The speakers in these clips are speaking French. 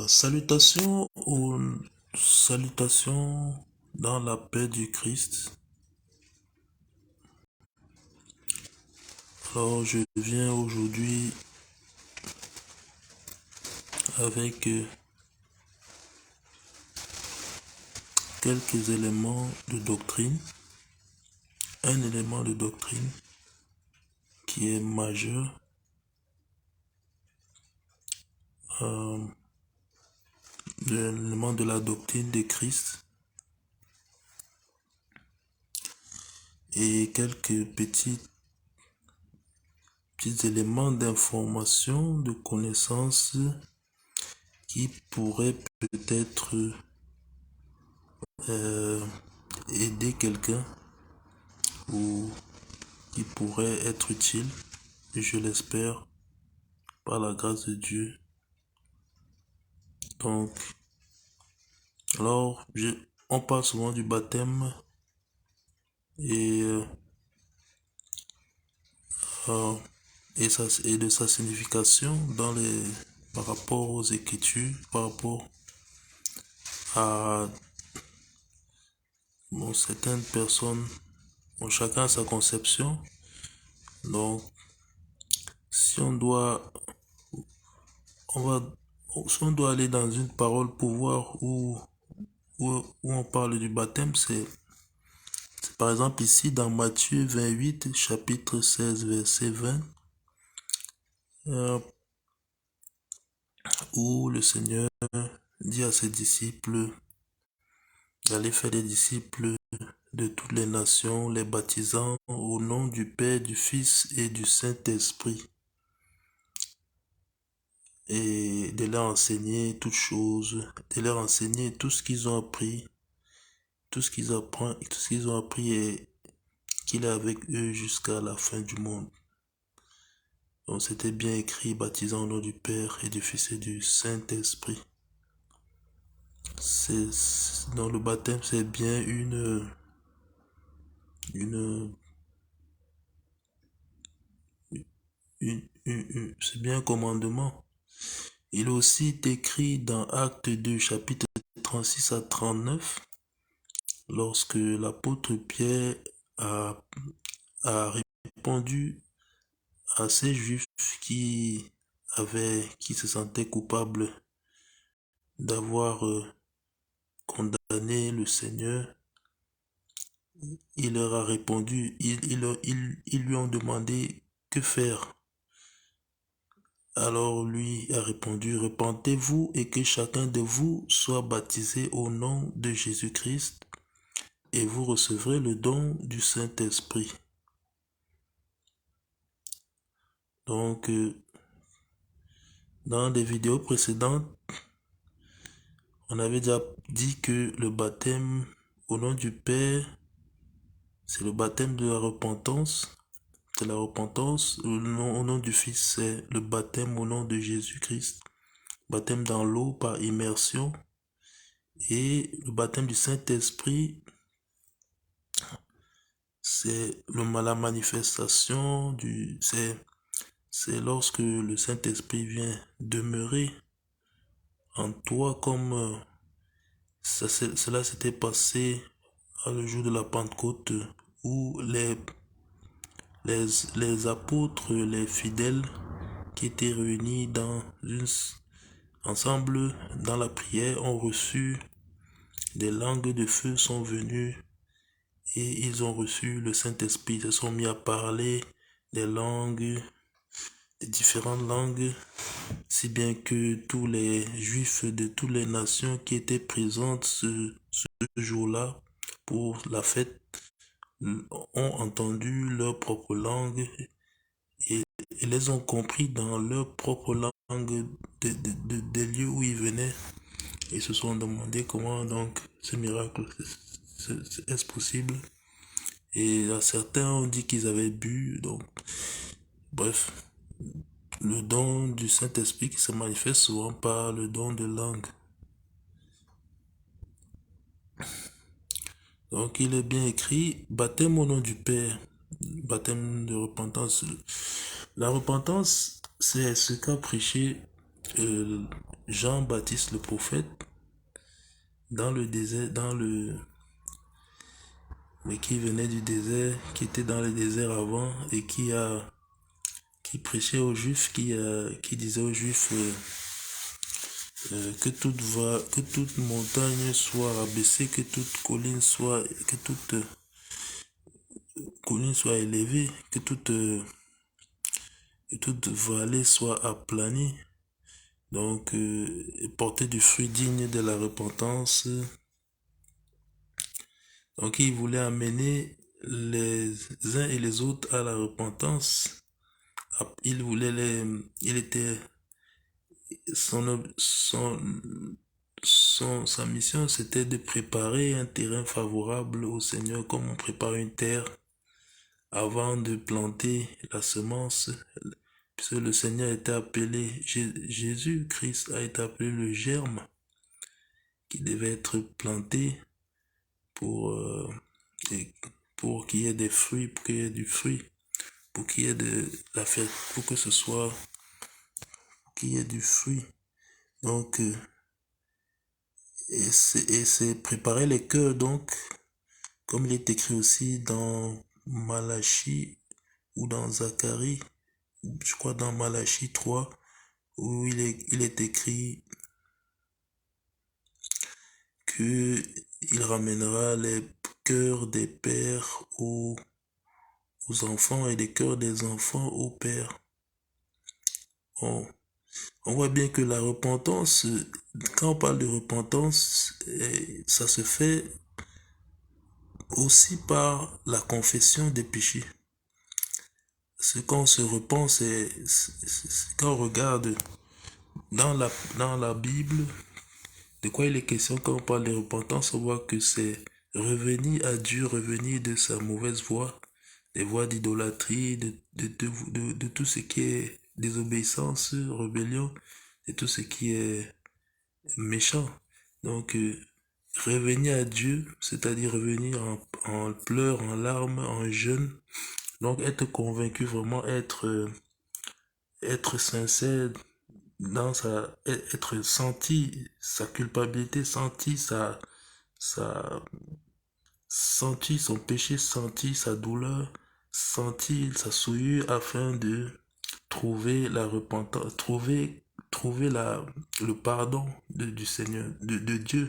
Salutations ou salutations dans la paix du Christ. Alors je viens aujourd'hui avec quelques éléments de doctrine. Un élément de doctrine qui est majeur. L'élément de la doctrine de Christ. Et quelques petits éléments d'information, de connaissances qui pourraient peut-être aider quelqu'un ou qui pourrait être utile, je l'espère, par la grâce de Dieu. Donc, alors, on parle souvent du baptême et, et de sa signification par rapport aux Écritures, par rapport à certaines personnes. Chacun a sa conception. Donc, si on doit aller dans une parole pour voir où on parle du baptême, c'est par exemple ici dans Matthieu 28, chapitre 16, verset 20, où le Seigneur dit à ses disciples d'aller faire des disciples de toutes les nations, les baptisant au nom du Père, du Fils et du Saint-Esprit, et de leur enseigner toutes choses, de leur enseigner tout ce qu'ils ont appris, tout ce qu'ils ont appris et qu'il est avec eux jusqu'à la fin du monde. Donc c'était bien écrit, baptisant au nom du Père et du Fils et du Saint-Esprit. Dans le baptême, c'est bien c'est bien un commandement. Il est aussi écrit dans Acte 2, chapitre 36 à 39, lorsque l'apôtre Pierre a répondu à ces juifs qui se sentaient coupables d'avoir condamné le Seigneur. Il leur a répondu, ils lui ont demandé que faire. Alors lui a répondu, repentez-vous et que chacun de vous soit baptisé au nom de Jésus-Christ et vous recevrez le don du Saint-Esprit. Donc, dans des vidéos précédentes, on avait déjà dit que le baptême au nom du Père, c'est le baptême de la repentance. C'est la repentance. Au nom du Fils, c'est le baptême au nom de Jésus-Christ. Baptême dans l'eau par immersion. Et le baptême du Saint-Esprit, c'est la manifestation c'est lorsque le Saint-Esprit vient demeurer en toi, comme cela s'était passé le jour de la Pentecôte, où les apôtres, les fidèles qui étaient réunis ensemble dans la prière ont reçu des langues de feu, sont venus et ils ont reçu le Saint-Esprit, ils se sont mis à parler des langues, des différentes langues, si bien que tous les juifs de toutes les nations qui étaient présentes ce jour-là pour la fête ont entendu leur propre langue et les ont compris dans leur propre langue des lieux où ils venaient et se sont demandé comment donc ce miracle est-ce possible. Et certains ont dit qu'ils avaient bu, donc bref, le don du Saint-Esprit qui se manifeste souvent par le don de langue. Donc il est bien écrit, baptême au nom du Père, baptême de repentance. La repentance, c'est ce qu'a prêché Jean-Baptiste le prophète dans le désert, mais qui venait du désert, qui était dans le désert avant et qui prêchait aux Juifs, qui disait aux Juifs que toute montagne soit rabaissée, que toute colline soit élevée, que toute vallée soit aplanie. Donc, porter du fruit digne de la repentance. Donc, il voulait amener les uns et les autres à la repentance. Il était, sa mission, c'était de préparer un terrain favorable au Seigneur, comme on prépare une terre avant de planter la semence. Puisque le Seigneur était appelé, Jésus-Christ a été appelé le germe qui devait être planté pour, pour qu'il y ait des fruits, pour qu'il y ait du fruit, pour qu'il y ait de la fête, pour que ce soit, qu'il y ait du fruit. Donc, et c'est préparer les cœurs, donc, comme il est écrit aussi dans Malachie ou dans Zacharie, je crois dans Malachie 3, où il est écrit que il ramènera les cœurs des pères aux enfants et les cœurs des enfants aux pères. On voit bien que la repentance, quand on parle de repentance, ça se fait aussi par la confession des péchés. Ce qu'on se repent, c'est quand on regarde dans la Bible, de quoi il est question quand on parle de repentance, on voit que c'est revenir à Dieu, revenir de sa mauvaise voie, des voies d'idolâtrie, de tout ce qui est désobéissance, rébellion, de tout ce qui est méchant. Donc, revenir à Dieu, c'est-à-dire revenir en pleurs, en larmes, en jeûne. Donc, être convaincu, vraiment être sincère dans être senti sa culpabilité, sa, senti son péché, senti sa douleur, senti sa souillure afin de trouver la repentance, trouver le pardon du Seigneur, de Dieu,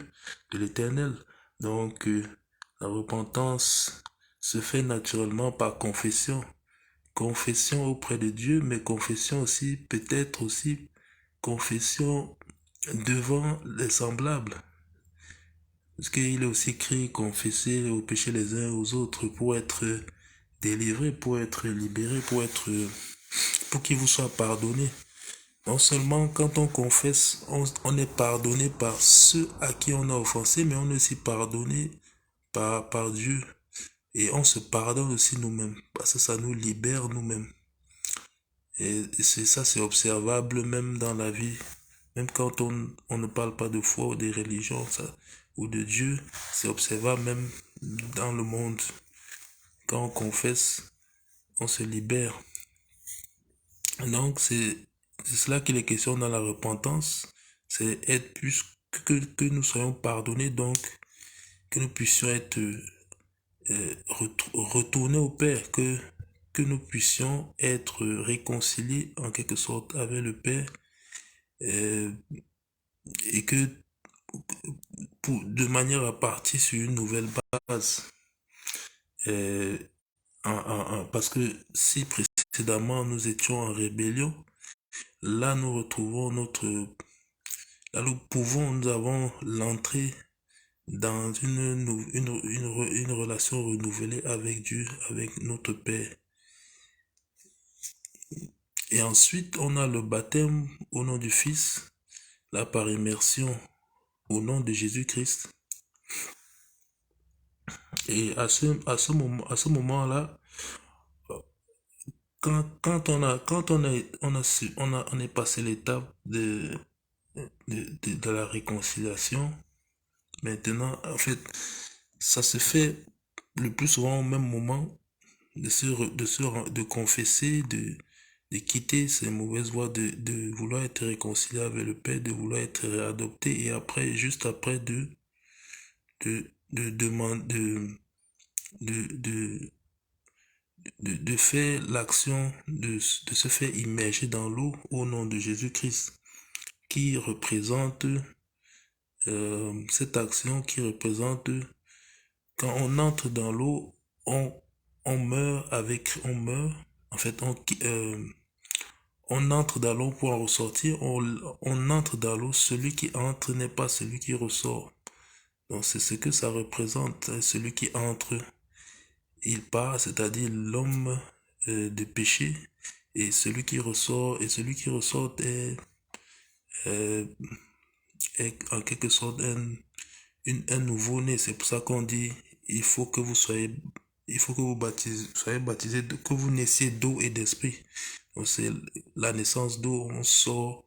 de l'Éternel. Donc, la repentance se fait naturellement par confession. Confession auprès de Dieu, mais confession aussi, peut-être aussi, confession devant les semblables. Parce qu'il est aussi écrit confesser aux péchés les uns aux autres pour être délivré, pour être libéré, pour qu'il vous soit pardonné. Non seulement quand on confesse, on est pardonné par ceux à qui on a offensé, mais on est aussi pardonné par Dieu. Et on se pardonne aussi nous-mêmes, parce que ça nous libère nous-mêmes. Et c'est observable même dans la vie. Même quand on ne parle pas de foi ou de religion ou de Dieu, c'est observable même dans le monde. Quand on confesse, on se libère. Donc c'est cela qu'il est question dans la repentance. C'est être plus que nous soyons pardonnés, donc que nous puissions être retournés au Père, que nous puissions être réconciliés en quelque sorte avec le Père, et que de manière à partir sur une nouvelle base. Parce que si précédemment nous étions en rébellion, là nous retrouvons là nous avons l'entrée dans une relation renouvelée avec Dieu, avec notre Père. Et ensuite, on a le baptême au nom du Fils, là par immersion au nom de Jésus-Christ. Et à ce moment-là, quand on est passé l'étape de la réconciliation, maintenant, en fait, ça se fait le plus souvent au même moment de confesser, de de quitter ces mauvaises voies, de vouloir être réconcilié avec le Père, de vouloir être réadopté et après, juste après, de demander, de, de, de faire l'action de se faire immerger dans l'eau au nom de Jésus-Christ, qui représente cette action qui représente quand on entre dans l'eau, on meurt on meurt, en fait, on entre dans l'eau pour en ressortir, on entre dans l'eau, celui qui entre n'est pas celui qui ressort. Donc c'est ce que ça représente, hein, celui qui entre, il part, c'est-à-dire l'homme de péché, et celui qui ressort euh, est en quelque sorte un nouveau-né. C'est pour ça qu'on dit, il faut que vous soyez, il faut que vous soyez baptisés, que vous naissiez d'eau et d'esprit. Donc c'est la naissance d'eau, on sort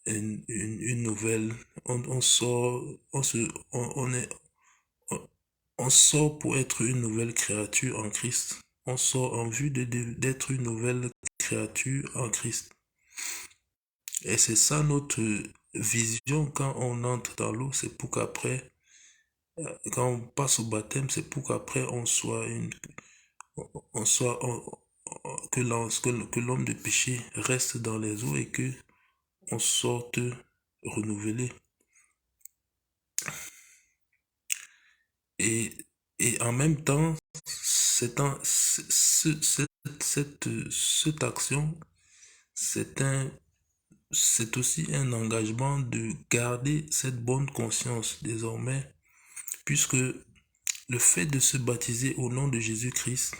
une nouvelle, on sort, on, on sort pour être une nouvelle créature en Christ. On sort en vue d'être une nouvelle créature en Christ. Et c'est ça notre vision quand on entre dans l'eau, c'est pour qu'après, quand on passe au baptême, c'est pour qu'après on soit, que l'homme de péché reste dans les eaux et que on sorte renouvelé. Et, et en même temps, c'est un, cette action, c'est aussi un engagement de garder cette bonne conscience désormais, puisque le fait de se baptiser au nom de Jésus-Christ,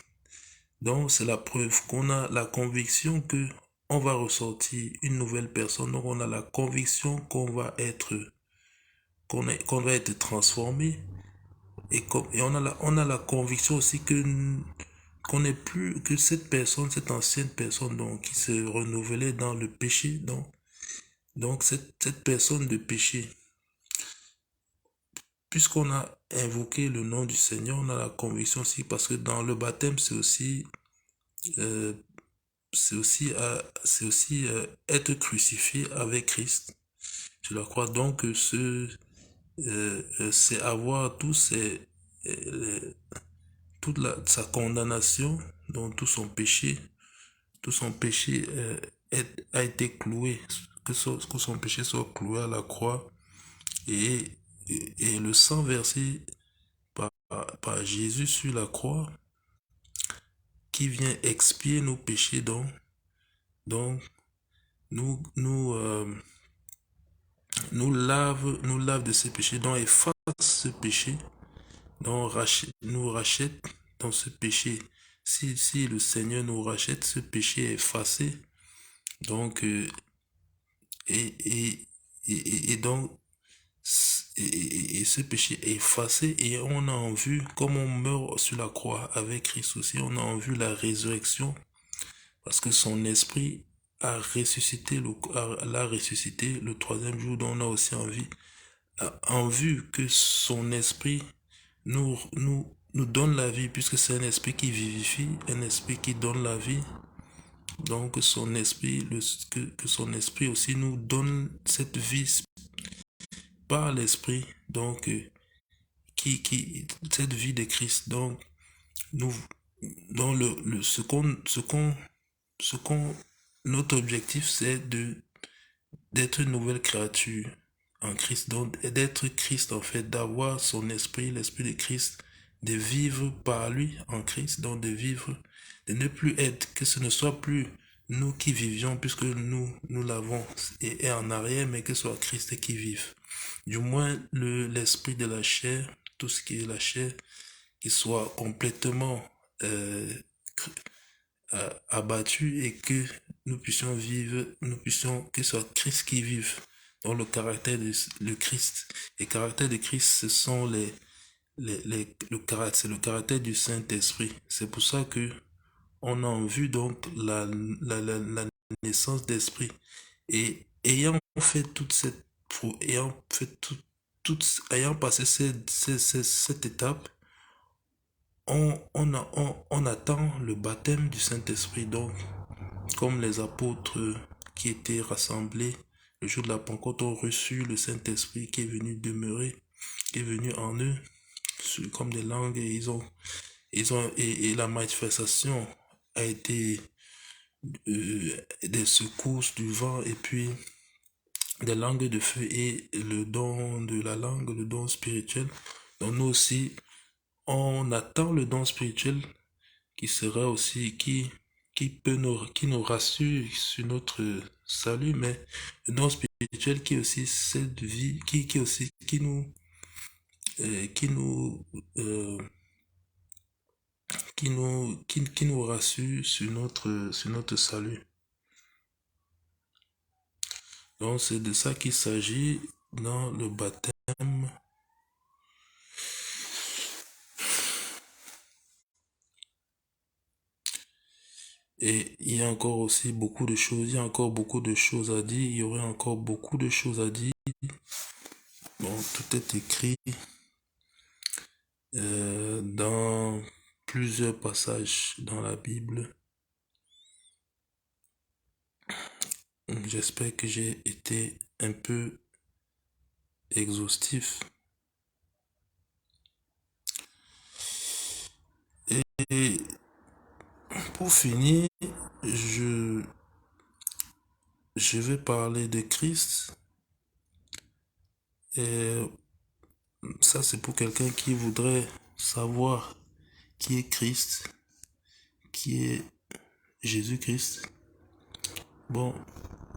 donc c'est la preuve qu'on a la conviction que on va ressortir une nouvelle personne, donc on a la conviction qu'on va être transformé et on a la conviction aussi que qu'on n'est plus que cette personne, cette ancienne personne donc qui se renouvelait dans le péché, donc cette personne de péché, puisqu'on a invoqué le nom du Seigneur, on a la conviction aussi, parce que dans le baptême euh, c'est aussi être crucifié avec Christ. Je la crois donc que c'est avoir sa condamnation, donc tout son péché a été cloué, que son péché soit cloué à la croix et, et le sang versé par Jésus sur la croix qui vient expier nos péchés donc nous nous lave de ces péchés, donc efface ce péché, donc nous rachète dans ce péché. Si le Seigneur nous rachète, ce péché est effacé. Donc, et, et, et donc, et ce péché est effacé et on a en vue, comme on meurt sur la croix avec Christ aussi, on a en vue la résurrection parce que son esprit l'a ressuscité le troisième jour, dont on a aussi en vue que son esprit nous donne la vie, puisque c'est un esprit qui vivifie, un esprit qui donne la vie. Donc son esprit, que son esprit aussi nous donne cette vie par l'esprit, donc cette vie de Christ. Donc nous, dans ce qu'on, notre objectif, c'est d'être une nouvelle créature en Christ, donc d'être Christ en fait, d'avoir son esprit, l'esprit de Christ, de vivre par lui en Christ, donc de vivre, de ne plus être, que ce ne soit plus nous qui vivions, puisque nous l'avons et en arrière, mais que ce soit Christ qui vive. Du moins, l'esprit de la chair, tout ce qui est la chair, qui soit complètement abattu et que nous puissions vivre, que ce soit Christ qui vive dans le caractère de le Christ. Les caractères de Christ, ce sont c'est le caractère du Saint-Esprit. C'est pour ça que on a en vue donc la naissance d'esprit. Et ayant fait ayant fait ayant passé cette étape, on attend le baptême du Saint-Esprit. Donc, comme les apôtres qui étaient rassemblés le jour de la Pentecôte ont reçu le Saint-Esprit qui est venu demeurer, qui est venu en eux, comme des langues, et la manifestation a été des secousses du vent et puis des langues de feu et le don de la langue, le don spirituel. Donc nous aussi, on attend le don spirituel qui sera aussi, qui nous rassure sur notre salut, mais le don spirituel qui est aussi cette vie, qui aussi, qui nous, qui nous rassure sur notre salut. Donc c'est de ça qu'il s'agit dans le baptême. Et il y a encore aussi beaucoup de choses, il y a encore beaucoup de choses à dire, il y aurait encore beaucoup de choses à dire. Bon, tout est écrit dans plusieurs passages dans la Bible. J'espère que j'ai été un peu exhaustif. Et pour finir, je vais parler de Christ. Et ça, c'est pour quelqu'un qui voudrait savoir qui est Christ, qui est Jésus-Christ. Bon,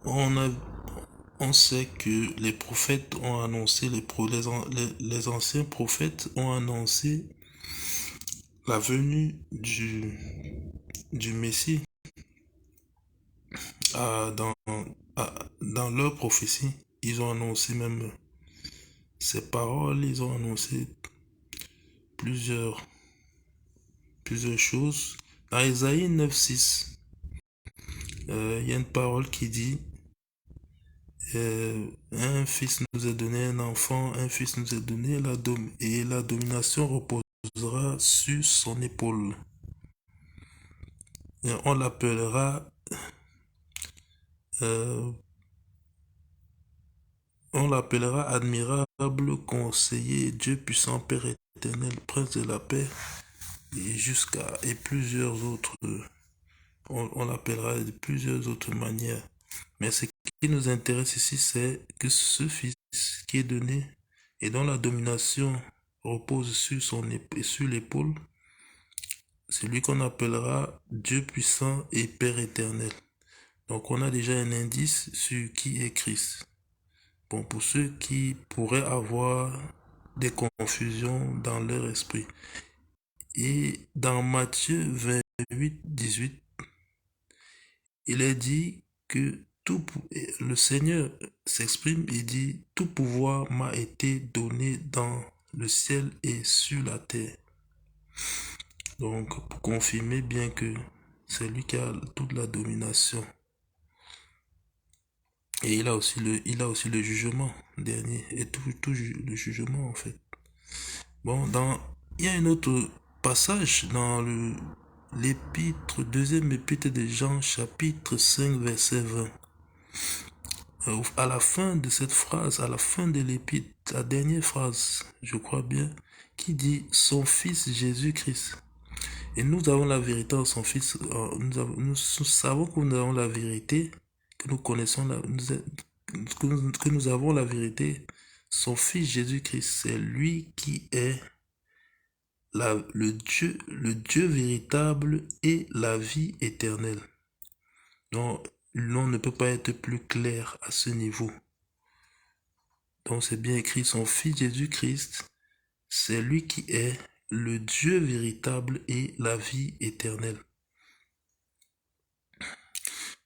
on sait que les prophètes ont annoncé, les anciens prophètes ont annoncé la venue du Messie dans leur prophétie. Ils ont annoncé même ces paroles, ils ont annoncé plusieurs choses. Dans Isaïe 9:6, il y a une parole qui dit un fils nous est donné, un enfant, un fils nous est donné, et la domination reposera sur son épaule. Et on l'appellera admirable, conseiller, Dieu puissant, Père éternel, prince de la paix, et plusieurs autres. On l'appellera de plusieurs autres manières. Mais ce qui nous intéresse ici, c'est que ce fils qui est donné et dont la domination repose sur l'épaule, c'est lui qu'on appellera Dieu puissant et Père éternel. Donc on a déjà un indice sur qui est Christ. Bon, pour ceux qui pourraient avoir des confusions dans leur esprit. Et dans Matthieu 28:18, il est dit que le Seigneur s'exprime et dit, tout pouvoir m'a été donné dans le ciel et sur la terre. Donc, pour confirmer bien que c'est lui qui a toute la domination. Et il a aussi le jugement dernier, et tout le jugement en fait. Bon, il y a un autre passage dans deuxième épître de Jean, chapitre 5, verset 20. À la fin de cette phrase, à la fin de l'épître, la dernière phrase, je crois bien, qui dit son fils Jésus-Christ. Et nous avons la vérité en son fils. Nous savons que nous avons la vérité, que nous connaissons, que nous avons la vérité. Son fils Jésus-Christ, c'est lui qui est le Dieu véritable et la vie éternelle. Donc, l'on ne peut pas être plus clair à ce niveau. Donc, c'est bien écrit, son fils Jésus-Christ, c'est lui qui est le Dieu véritable et la vie éternelle.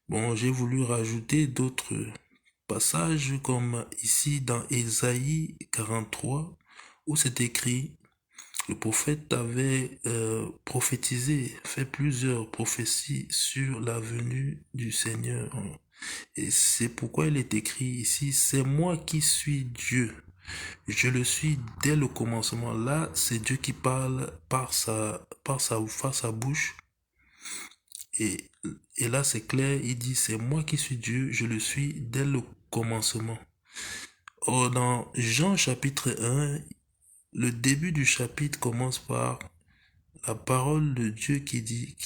Bon, j'ai voulu rajouter d'autres passages comme ici dans Ésaïe 43 où c'est écrit, le prophète avait prophétisé, fait plusieurs prophéties sur la venue du Seigneur. Et c'est pourquoi il est écrit ici, c'est moi qui suis Dieu. Je le suis dès le commencement. Là, c'est Dieu qui parle par sa bouche. Et Et là, c'est clair, il dit, c'est moi qui suis Dieu, je le suis dès le commencement. Or, dans Jean chapitre 1, le début du chapitre commence par la parole de Dieu qui dit,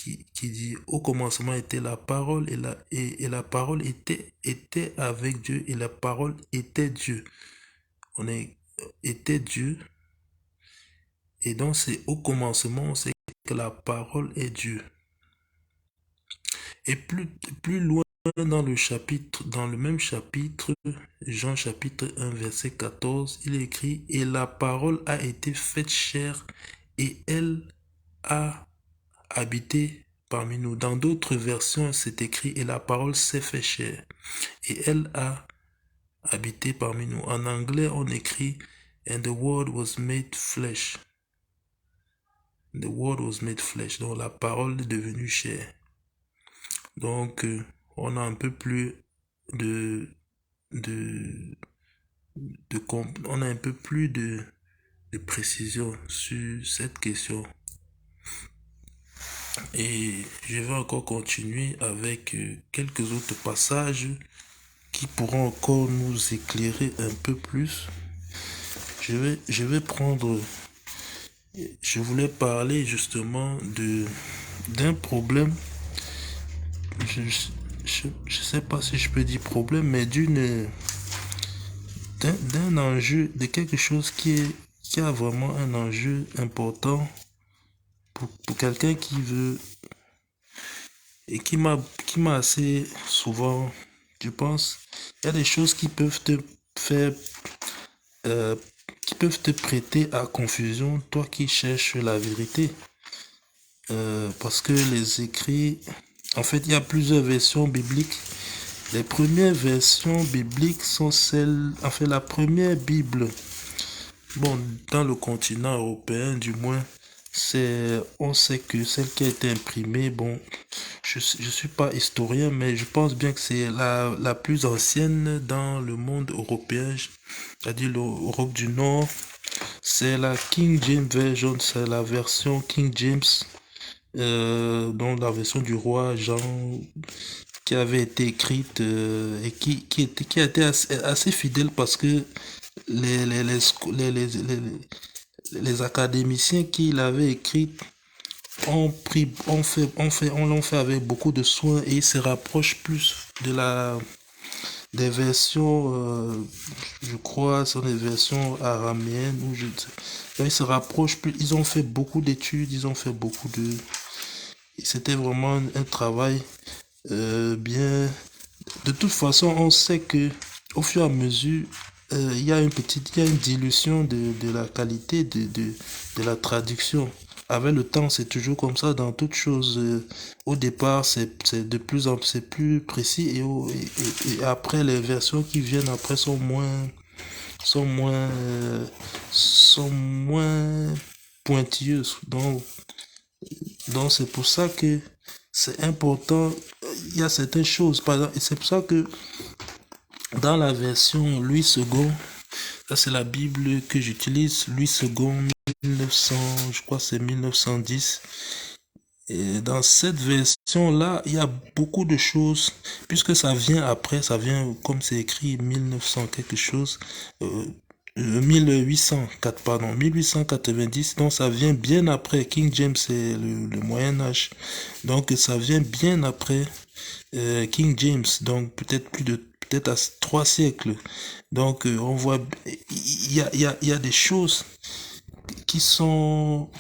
au commencement était la parole et la parole était avec Dieu et la parole était Dieu. Était Dieu. Et donc, c'est au commencement, on sait que la parole est Dieu. Et plus loin dans le même chapitre, Jean chapitre 1, verset 14, il est écrit, et la parole a été faite chair et elle a habité parmi nous. Dans d'autres versions, c'est écrit, et la parole s'est fait chair et elle a habité parmi nous. En anglais, on écrit, and the word was made flesh. The word was made flesh. Donc la parole est devenue chair. Donc on a un peu plus on a un peu plus de précision sur cette question. Et je vais encore continuer avec quelques autres passages qui pourront encore nous éclairer un peu plus. Je vais prendre... Je voulais parler justement d'un problème. Je sais pas si je peux dire problème, mais d'un enjeu, de quelque chose qui a vraiment un enjeu important pour quelqu'un qui veut et qui m'a assez souvent, je pense, il y a des choses qui peuvent te faire qui peuvent te prêter à confusion, toi qui cherches la vérité. Parce que les écrits, en fait, il y a plusieurs versions bibliques. Les premières versions bibliques sont celles, en fait, la première Bible, bon, dans le continent européen, du moins, on sait que celle qui a été imprimée, bon, je suis pas historien, mais je pense bien que c'est la plus ancienne dans le monde européen, c'est-à-dire l'Europe du Nord. C'est la King James Version, c'est la version King James, donc la version du roi Jean, qui avait été écrite et qui a été assez fidèle parce que les académiciens qui l'avaient écrite on l'ont fait avec beaucoup de soin et il se rapproche plus des versions, je crois, sont des versions araméennes ou je ne sais. Ils se rapprochent plus, ils ont fait beaucoup d'études, ils ont fait beaucoup de... C'était vraiment un travail bien... De toute façon, on sait que au fur et à mesure, il y a une dilution de la qualité de la traduction. Avec le temps, c'est toujours comme ça dans toute chose. Au départ, c'est de plus en plus précis et après les versions qui viennent après sont moins pointilleuses. Donc c'est pour ça que c'est important. Il y a certaines choses, par exemple, et c'est pour ça que dans la version Louis II, ça c'est la Bible que j'utilise, Louis II 1900, je crois c'est 1910. Et dans cette version-là, il y a beaucoup de choses, puisque ça vient après, ça vient comme c'est écrit 1900 quelque chose, 1804, pardon, 1890, donc ça vient bien après. King James, c'est le Moyen Âge, donc ça vient bien après King James, donc peut-être à 3 siècles. Donc on voit, il y a des choses qui sont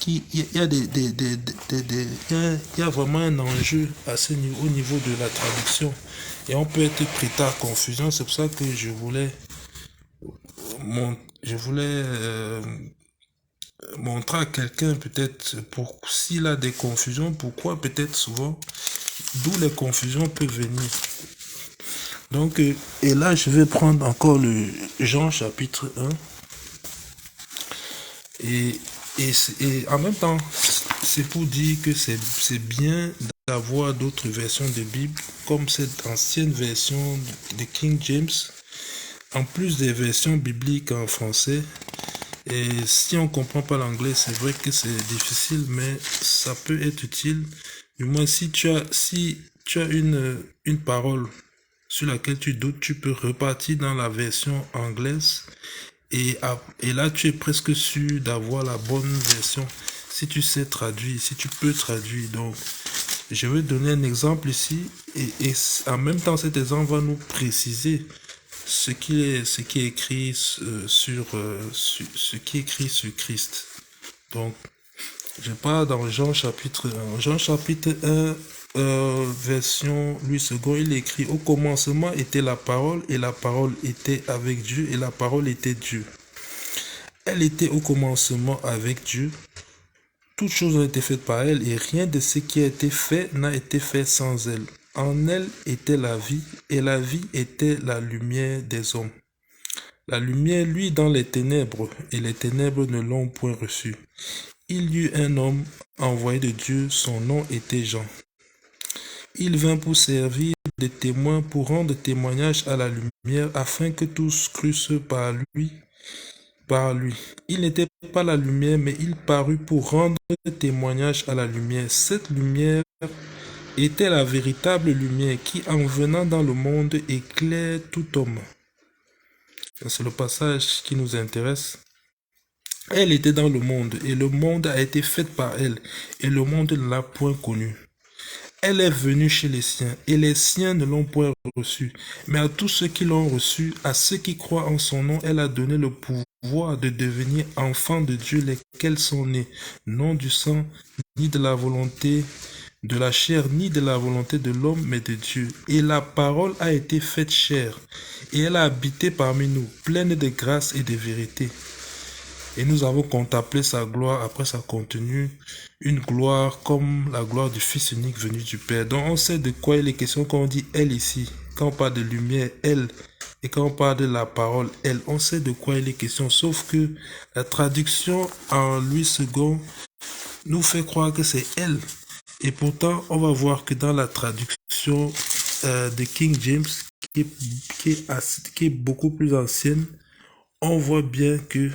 il y a il y a vraiment un enjeu au niveau de la traduction et on peut être prêté à confusion. C'est pour ça que je voulais montrer à quelqu'un peut-être pour s'il a des confusions, pourquoi peut-être souvent, d'où les confusions peuvent venir. Donc, et là, je vais prendre encore le Jean chapitre 1. Et en même temps, c'est pour dire que c'est bien d'avoir d'autres versions de Bible, comme cette ancienne version de King James, en plus des versions bibliques en français. Et si on comprend pas l'anglais, c'est vrai que c'est difficile, mais ça peut être utile Du moins, si tu as une parole sur laquelle tu doutes, tu peux repartir dans la version anglaise et là, tu es presque sûr d'avoir la bonne version. Si tu sais traduire, si tu peux traduire. Donc, je vais donner un exemple ici et en même temps, cet exemple va nous préciser ce qui est écrit ce qui est écrit sur Christ. Donc, je pars dans Jean chapitre 1. Jean chapitre 1, version Louis II, il écrit: au commencement était la parole, et la parole était avec Dieu, et la parole était Dieu. Elle était au commencement avec Dieu. Toutes choses ont été faites par elle, et rien de ce qui a été fait n'a été fait sans elle. En elle était la vie, et la vie était la lumière des hommes. La lumière luit dans les ténèbres, et les ténèbres ne l'ont point reçue. Il y eut un homme envoyé de Dieu, son nom était Jean. Il vint pour servir de témoin, pour rendre témoignage à la lumière, afin que tous crussent par lui. Il n'était pas la lumière, mais il parut pour rendre témoignage à la lumière. Cette lumière était la véritable lumière qui, en venant dans le monde, éclaire tout homme. C'est le passage qui nous intéresse. Elle était dans le monde, et le monde a été fait par elle, et le monde ne l'a point connue. Elle est venue chez les siens, et les siens ne l'ont point reçue. Mais à tous ceux qui l'ont reçue, à ceux qui croient en son nom, elle a donné le pouvoir de devenir enfants de Dieu, lesquels sont nés, non du sang, ni de la volonté de la chair, ni de la volonté de l'homme, mais de Dieu. Et la parole a été faite chair, et elle a habité parmi nous, pleine de grâce et de vérité. Et nous avons contemplé sa gloire. Après, ça continue: une gloire comme la gloire du Fils unique venu du Père. Donc, on sait de quoi il est question quand on dit elle ici. Quand on parle de lumière, elle. Et quand on parle de la parole, elle. On sait de quoi il est question. Sauf que la traduction en Louis II nous fait croire que c'est elle. Et pourtant, on va voir que dans la traduction de King James, qui est beaucoup plus ancienne, on voit bien que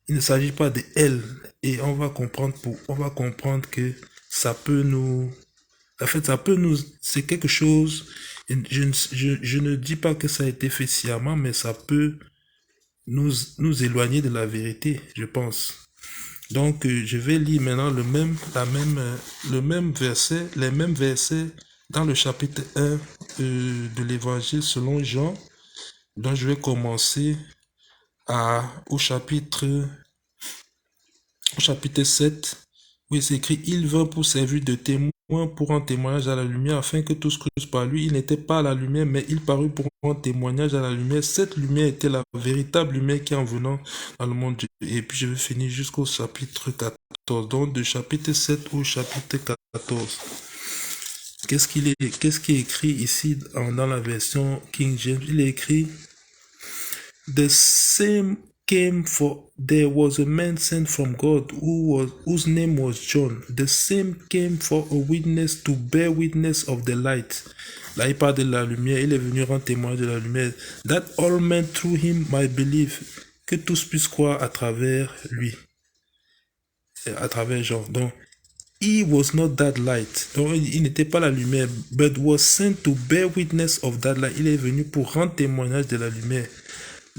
il ne s'agit pas de elle, et on va comprendre que ça peut nous, en fait, c'est quelque chose. Je ne dis pas que ça a été fait sciemment, mais ça peut nous éloigner de la vérité, je pense. Donc, je vais lire maintenant les mêmes versets dans le chapitre 1 de l'évangile selon Jean. Donc, je vais commencer au chapitre 7, où il s'écrit: il vint pour servir de témoin, pour rendre témoignage à la lumière, afin que tous crussent par lui. Il n'était pas à la lumière, mais il parut pour rendre témoignage à la lumière. Cette lumière était la véritable lumière qui, en venant dans le monde. Et puis je vais finir jusqu'au chapitre 14. Donc de chapitre 7 au chapitre 14. Qu'est-ce qui est écrit ici dans la version King James? Il est écrit: the same came for there was a man sent from God whose name was John. The same came for a witness, to bear witness of the light. Là, il parle de la lumière. Il est venu rendre témoin de la lumière. That all men through him might believe. Que tous puissent croire à travers lui. À travers Jean. Donc, he was not that light. Donc, il n'était pas la lumière. But was sent to bear witness of that light. Il est venu pour rendre témoignage de la lumière.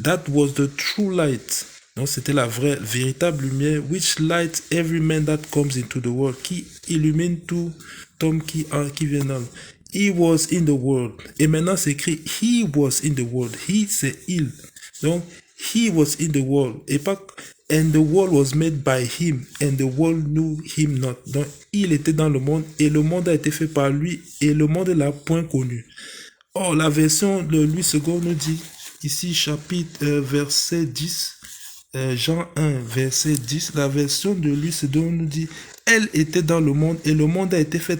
That was the true light. Donc, c'était la vraie, véritable lumière. Which light every man that comes into the world. Qui illumine tout homme qui vient dans. He was in the world. Et maintenant, c'est écrit he was in the world. He, c'est il. Donc, he was in the world. Et pas and the world was made by him, and the world knew him not. Donc, il était dans le monde, et le monde a été fait par lui, et le monde ne l'a point connu. Or, la version de Louis II nous dit, ici, verset 10, Jean 1, verset 10, la version de Louis II nous dit: elle était dans le monde, et le monde a été fait